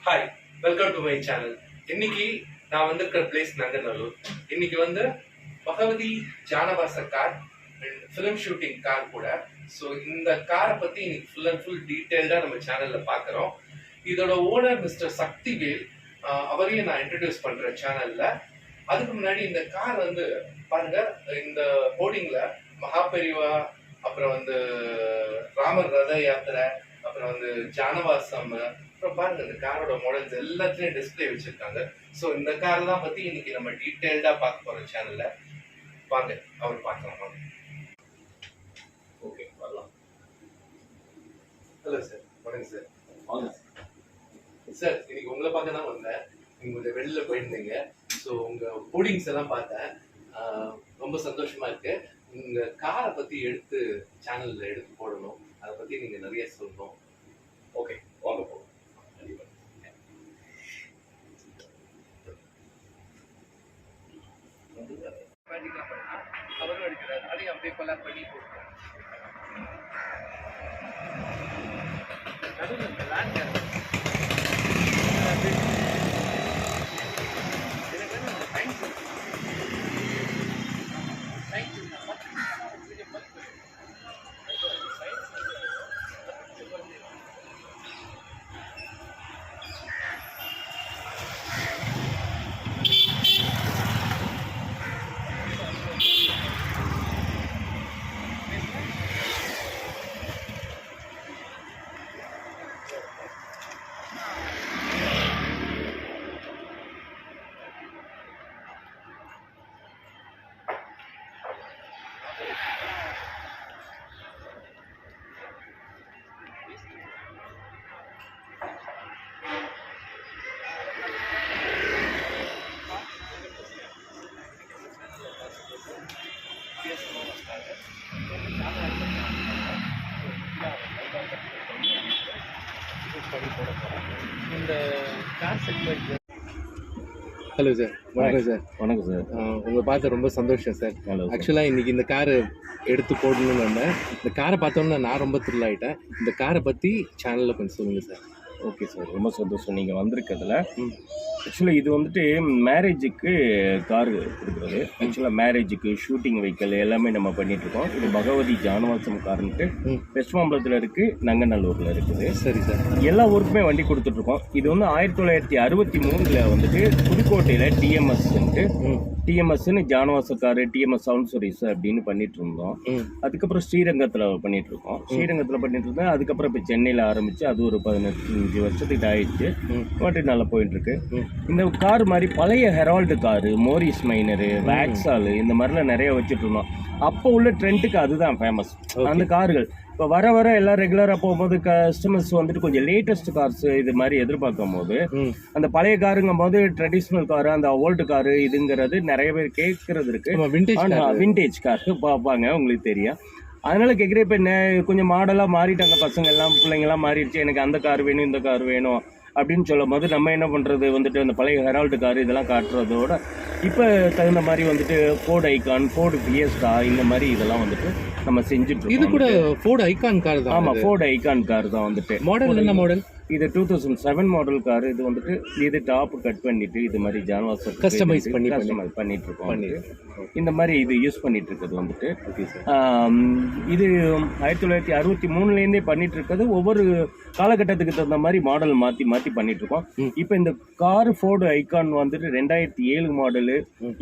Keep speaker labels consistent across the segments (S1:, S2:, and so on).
S1: Hi, welcome to my channel. இன்னைக்கு நான் வந்திருக்கிற பிளேஸ் நங்கநல்லூர். இன்னைக்கு வந்து பகவதி ஜானவாச கார் ஃபிலிம் ஷூட்டிங் கார் கூட. ஸோ இந்த காரை பத்தி இன்னைக்கு ஃபுல் அண்ட் ஃபுல் டீட்டெயில்டா நம்ம சேனல்ல பார்க்குறோம். இதோட ஓனர் மிஸ்டர் சக்திவேல், அவரையும் நான் இன்ட்ரடியூஸ் பண்றேன் சேனல்ல. அதுக்கு முன்னாடி இந்த கார் வந்து பாருங்க, இந்த ஹோர்டிங்ல மகாபெரிவா, அப்புறம் வந்து ராமர் ரத யாத்திரை, அப்புறம் வந்து ஜானவாசம், அப்புறம் பாருங்க இந்த காரோட மாடல்ஸ் எல்லாத்துலயும் டிஸ்பிளே வச்சிருக்காங்க. ஸோ இந்த கார்லாம் பத்தி இன்னைக்கு நம்ம டீட்டெயில்டா பார்க்க போறோம் சேனல்ல. வாங்க அவர் பார்க்கலாமா?
S2: ஓகே, வரலாம்.
S1: ஹலோ சார், வணக்கம் சார்.
S2: வாங்க
S1: சார், இன்னைக்கு உங்களை பார்க்க தான் வந்தேன். நீங்க கொஞ்சம் வெளில போயிருந்தீங்க. ஸோ உங்க ஹோர்டிங்ஸ் எல்லாம் பார்த்தேன். ரொம்ப சந்தோஷமா இருக்கு. உங்க காரை பத்தி எடுத்து சேனல்ல எடுத்து போடணும். அதை பத்தி நீங்க நிறைய சொல்லணும்.
S2: ஓகே, வாங்க போகலாம். கண்டிப்பா.
S1: அவரும் எடுக்கிறார். அதையும் அப்படியே கொலாப் பண்ணி போடுறோம். நடுவில் இந்த லேண்ட் எனக்கு இந்த சயின்ஸ் இந்த கார் செக்மெண்ட். ஹலோ சார், வணக்கம் சார்.
S2: வணக்கம் சார்.
S1: உங்களை பார்த்து ரொம்ப சந்தோஷம் சார். ஆக்சுவலாக இன்னைக்கு இந்த காரை எடுத்து போடணும்னு வந்தேன். இந்த காரை பார்த்தோன்னா நான் ரொம்ப த்ரில் ஆகிட்டேன். இந்த காரை பற்றி சேனலில் கொஞ்சம் சொல்லுங்கள் சார்.
S2: ஓகே சார், ரொம்ப சந்தோஷம் நீங்கள் வந்திருக்கிறதுல. ஆக்சுவலாக இது வந்துட்டு மேரேஜுக்கு கார் கொடுக்குறது. ஆக்சுவலாக மேரேஜுக்கு ஷூட்டிங் வெஹிக்கிள் எல்லாமே நம்ம பண்ணிகிட்ருக்கோம். இது பகவதி ஜானவாசம் கார்ன்ட்டு வெஸ்ட் மாம்பலத்தில் இருக்குது, நங்கநல்லூரில் இருக்குது.
S1: சரி சார்.
S2: எல்லா ஊருக்குமே வண்டி கொடுத்துட்ருக்கோம். இது வந்து 1963 வந்துட்டு புதுக்கோட்டையில் டிஎம்எஸ்ன்னு ஜானவாச காரு, டிஎம்எஸ் சவுண்ட் சர்வீஸ் அப்படின்னு பண்ணிட்டு இருந்தோம். அதுக்கப்புறம் ஸ்ரீரங்கத்தில் பண்ணிட்டு இருக்கோம். ஸ்ரீரங்கத்தில் பண்ணிட்டு இருந்தேன். அதுக்கப்புறம் இப்போ சென்னையில் ஆரம்பிச்சு அது ஒரு 15 வருஷத்துக்கு ஆயிடுச்சு. மட்டும் நல்லா போயிட்டு இருக்கு. இந்த கார் மாதிரி பழைய ஹெரால்டு காரு, மோரிஸ் மைனரு, வேக்ஸாலு, இந்த மாதிரிலாம் நிறைய வச்சுட்டு இருந்தோம். அப்போ உள்ள ட்ரெண்டுக்கு அதுதான் ஃபேமஸ் அந்த கார்கள். இப்போ வர வர எல்லாம் ரெகுலராக போகும்போது கஸ்டமர்ஸ் வந்துட்டு கொஞ்சம் லேட்டஸ்ட் கார்ஸ் இது மாதிரி எதிர்பார்க்கும் போது அந்த பழைய காருங்கும் போது ட்ரெடிஷ்னல் காரு, அந்த ஓல்டு காரு இதுங்கிறது நிறைய பேர் கேட்கறது இருக்கு. விண்டேஜ் கார் பார்ப்பாங்க, உங்களுக்கு தெரியும். அதனால கேட்குறேன். இப்போ கொஞ்சம் மாடலாக மாறிட்டாங்க பசங்க எல்லாம், பிள்ளைங்கெல்லாம் மாறிடுச்சு. எனக்கு அந்த கார் வேணும், இந்த கார் வேணும் அப்படின்னு சொல்லும் போது நம்ம என்ன பண்ணுறது, வந்துட்டு அந்த பழைய ஹெரால்டு கார் இதெல்லாம் காட்டுறதோட இப்போ தகுந்த மாதிரி வந்துட்டு ஃபோர்டு ஐகான், ஃபோர்டு ஃபியஸ்டா, இந்த மாதிரி இதெல்லாம் வந்துட்டு நம்ம செஞ்சுட்டு.
S1: இது கூட ஃபோர்டு ஐகான் கார் தான்.
S2: ஆமாம், ஃபோர்டு ஐகான் கார் தான் வந்துட்டு.
S1: மாடல் என்ன மாடல்?
S2: இது 2007 மாடல் கார். இது வந்துட்டு இது டாப் கட் பண்ணிட்டு இது மாதிரி ஜானவாசம்
S1: கஸ்டமைஸ்
S2: பண்ணிட்டு இருக்கோம். இந்த மாதிரி இது யூஸ் பண்ணிட்டு இருக்கிறது வந்துட்டு இது 1963 பண்ணிட்டு இருக்கிறது. ஒவ்வொரு காலகட்டத்துக்கு தகுந்த மாதிரி மாடல் மாற்றி மாற்றி பண்ணிட்டு இருக்கோம். இப்போ இந்த கார் ஃபோர்டு ஐகான் வந்துட்டு 2007 மாடலு.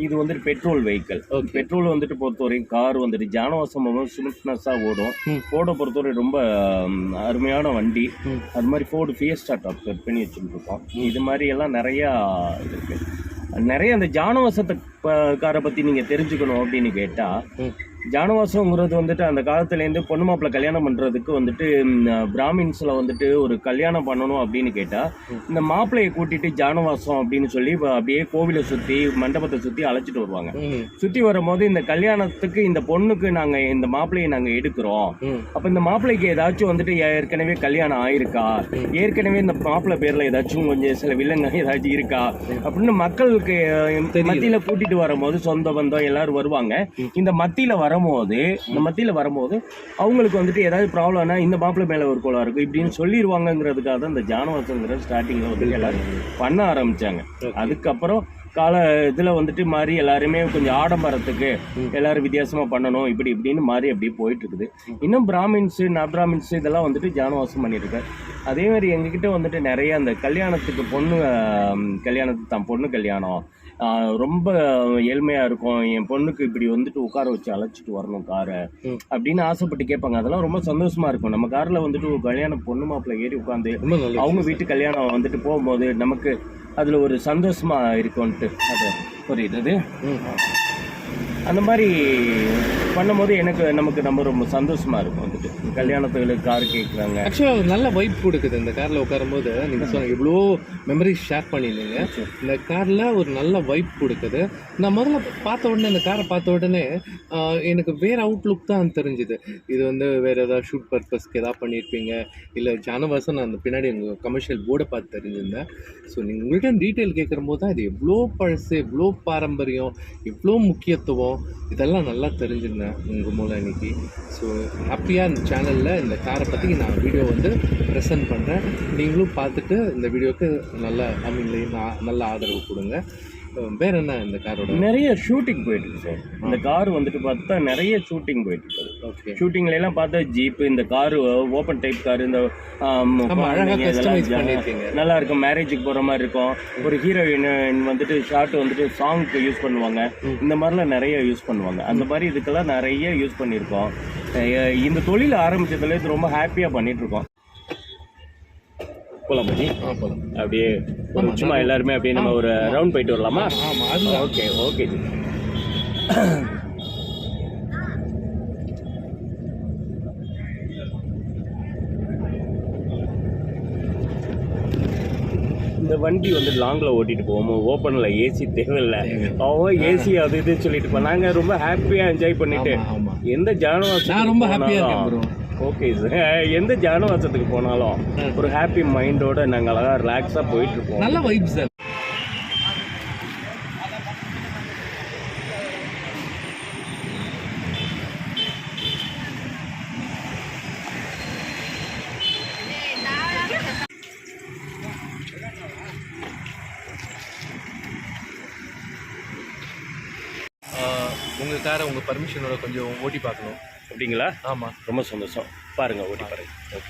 S2: இது வந்துட்டு பெட்ரோல் வெஹிக்கிள். பெட்ரோல் வந்துட்டு பொறுத்தவரைக்கும் கார் வந்துட்டு ஜானவாசம் ஸ்மூத்னஸாக ஓடும். ஃபோர்டை பொறுத்தவரை ரொம்ப அருமையான வண்டி. அது மாதிரி ஃபோர்டு ஃபியஸ்டா டாப் கட் பண்ணி வச்சுட்டு இருக்கோம். இது மாதிரி எல்லாம் நிறையா இருக்கு. நிறைய அந்த ஜானவாசத்தை காரை பற்றி நீங்கள் தெரிஞ்சுக்கணும் அப்படின்னு கேட்டால், ஜானவாசங்கிறது வந்துட்டு அந்த காலத்துலேருந்து பொண்ணு மாப்பிள்ளை கல்யாணம் பண்ணுறதுக்கு வந்துட்டு பிராமின்ஸில் வந்துட்டு ஒரு கல்யாணம் பண்ணணும் அப்படின்னு கேட்டால் இந்த மாப்பிள்ளையை கூட்டிட்டு ஜானவாசம் அப்படின்னு சொல்லி அப்படியே கோவிலை சுற்றி மண்டபத்தை சுற்றி அழைச்சிட்டு வருவாங்க. சுற்றி வரும்போது இந்த கல்யாணத்துக்கு இந்த பொண்ணுக்கு நாங்கள் இந்த மாப்பிள்ளையை நாங்கள் எடுக்கிறோம். அப்போ இந்த மாப்பிள்ளைக்கு ஏதாச்சும் வந்துட்டு ஏற்கனவே கல்யாணம் ஆயிருக்கா, ஏற்கனவே இந்த மாப்பிள்ளை பேரில் ஏதாச்சும் கொஞ்சம் சில வில்லங்க ஏதாச்சும் இருக்கா அப்படின்னு மக்களுக்கு மத்தியில் கூட்டிட்டு வரும்போது சொந்த பந்தம் எல்லாரும் வருவாங்க. இந்த மத்தியில் வரும்போது இந்த மத்தியில் வரும்போது அவங்களுக்கு வந்துட்டு ஏதாவது ப்ராப்ளம்னா இந்த மாப்பிள்ளை மேலே ஒரு கோளாறு இருக்குது இப்படின்னு சொல்லிடுவாங்கங்கிறதுக்காக தான் இந்த ஜானவாசங்கிற ஸ்டார்டிங்கில் வந்துட்டு எல்லாரும் பண்ண ஆரம்பித்தாங்க. அதுக்கப்புறம் கால இதில் வந்துட்டு மாறி எல்லாருமே கொஞ்சம் ஆடம்பரத்துக்கு எல்லாரும் வித்தியாசமாக பண்ணணும் இப்படின்னு மாறி அப்படியே போயிட்டு இருக்குது. இன்னும் பிராமின்ஸு பிராமின்ஸு இதெல்லாம் வந்துட்டு ஜானவாசம் பண்ணிட்டு இருக்காரு. அதே மாதிரி எங்ககிட்ட வந்துட்டு நிறைய அந்த கல்யாணத்துக்கு கல்யாணத்துக்கு தான் பொண்ணு கல்யாணம் ரொம்ப ஏழ்மையாக இருக்கும், என் பொண்ணுக்கு இப்படி வந்துட்டு உட்கார வச்சு அழைச்சிட்டு வரணும் காரை அப்படின்னு ஆசைப்பட்டு கேட்பாங்க. அதெல்லாம் ரொம்ப சந்தோஷமா இருக்கும். நம்ம காரில் வந்துட்டு ஒரு கல்யாணம் பொண்ணு மாப்பிள்ளை ஏறி உட்காந்து அவங்க வீட்டு கல்யாணம் வந்துட்டு போகும்போது நமக்கு அதில் ஒரு சந்தோஷமா இருக்கும்ன்ட்டு அது புரியுது. அந்த மாதிரி பண்ணும்போது நமக்கு ரொம்ப சந்தோஷமா இருக்கும். வந்துட்டு கல்யாணத்துக்கு கார் கேட்குறாங்க.
S3: ஆக்சுவலாக ஒரு நல்ல வைப் கொடுக்குது இந்த காரில் உட்காரும்போது. நீங்கள் சொன்ன இவ்வளோ மெமரிஸ் ஷேர் பண்ணியிருந்தீங்க. இந்த காரில் ஒரு நல்ல வைப் கொடுக்குது. நான் முதல்ல பார்த்த உடனே இந்த காரை பார்த்த உடனே எனக்கு வேறு அவுட்லுக் தான் தெரிஞ்சுது. இது வந்து வேறு ஏதாவது ஷூட் பர்பஸ்க்கு எதாவது பண்ணியிருப்பீங்க, இல்லை ஜானவாசன் நான் அந்த பின்னாடி எங்கள் கமர்ஷியல் போர்டை பார்த்து தெரிஞ்சிருந்தேன். ஸோ நீங்கள் உங்கள்கிட்ட டீட்டெயில் கேட்குற போது தான் இது எவ்வளோ பழசு, எவ்வளோ பாரம்பரியம், எவ்வளோ முக்கியத்துவம் இதெல்லாம் நல்லா தெரிஞ்சிருந்தேன் உங்கள் மூலம் இன்னைக்கு. ஸோ ஹாப்பியாக இந்த சேனலில் இந்த காரை பற்றி நான் வீடியோ வந்து ப்ரெசென்ட் பண்ணுறேன். நீங்களும் பார்த்துட்டு இந்த வீடியோவுக்கு நல்ல ஆதரவு கொடுங்க. வேற என்ன இந்த காரோட
S2: நிறைய ஷூட்டிங் போயிட்டு இருக்கு சார். இந்த கார் வந்துட்டு பார்த்தா நிறைய ஷூட்டிங் போயிட்டு இருக்குது.
S3: ஓகே,
S2: ஷூட்டிங்ல எல்லாம் பார்த்தா ஜீப், இந்த காரு ஓப்பன் டைப் கார், இந்த நல்லா இருக்கும். மேரேஜுக்கு போற மாதிரி இருக்கும். ஒரு ஹீரோயின் வந்துட்டு ஷார்ட் வந்துட்டு சாங்க்கு யூஸ் பண்ணுவாங்க. இந்த மாதிரிலாம் நிறைய யூஸ் பண்ணுவாங்க. அந்த மாதிரி இதுக்கெல்லாம் நிறைய யூஸ் பண்ணியிருக்கோம். இந்த தொழில் ஆரம்பிச்சதுல இது ரொம்ப ஹாப்பியா பண்ணிட்டு இருக்கோம். போலாம் பற்றி அப்படியே சும்மா எல்லாருமே அப்படியே நம்ம ஒரு ரவுண்ட் போயிட்டு வரலாமா? Okay okay. இந்த வண்டி வந்து லாங்கில் ஓட்டிட்டு போவோம். ஓப்பனில் ஏசி தேவையில்லை. ஏசி அது இது சொல்லிட்டு போனாங்க. ரொம்ப ஹாப்பியாக என்ஜாய் பண்ணிட்டு எந்த ஜானவாசம்
S3: ரொம்ப ஹாப்பியாக.
S2: ஓகே சார், எந்த ஜானவாசத்துக்கு போனாலும் ஒரு ஹாப்பி மைண்டோட நாங்கள் அழகாக ரிலாக்ஸாக போயிட்டு இருப்போம்.
S3: நல்ல வைப் சார். உங்கள் காரை உங்கள் பர்மிஷனோட கொஞ்சம் ஓட்டி பார்க்கணும்.
S2: அப்படிங்களா?
S3: ஆமாம்,
S2: ரொம்ப சந்தோஷம். பாருங்கள், ஓட்டி பாருங்கள். ஓகே.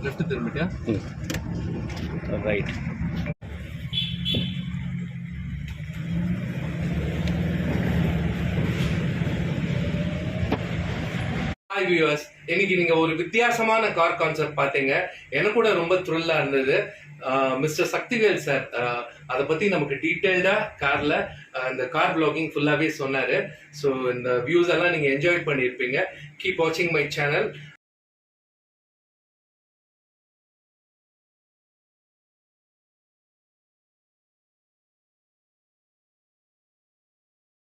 S3: லெஃப்ட் திரும்பிட்டியா?
S2: ரைட்.
S1: ஹாய் வியூவர்ஸ், இன்னைக்கு நீங்க ஒரு வித்தியாசமான கார் கான்செப்ட் பார்த்தீங்க. எனக்கு கூட ரொம்ப த்ரில்லா இருந்தது. மிஸ்டர் சக்திவேல் சார் அதை பத்தி நமக்கு டீட்டெயில்டா கார்ல இந்த கார் vlogging ஃபுல்லாவே சொன்னாரு. ஸோ இந்த வியூஸ் எல்லாம் நீங்க என்ஜாய் பண்ணியிருப்பீங்க. கீப் வாட்சிங் மை சேனல்.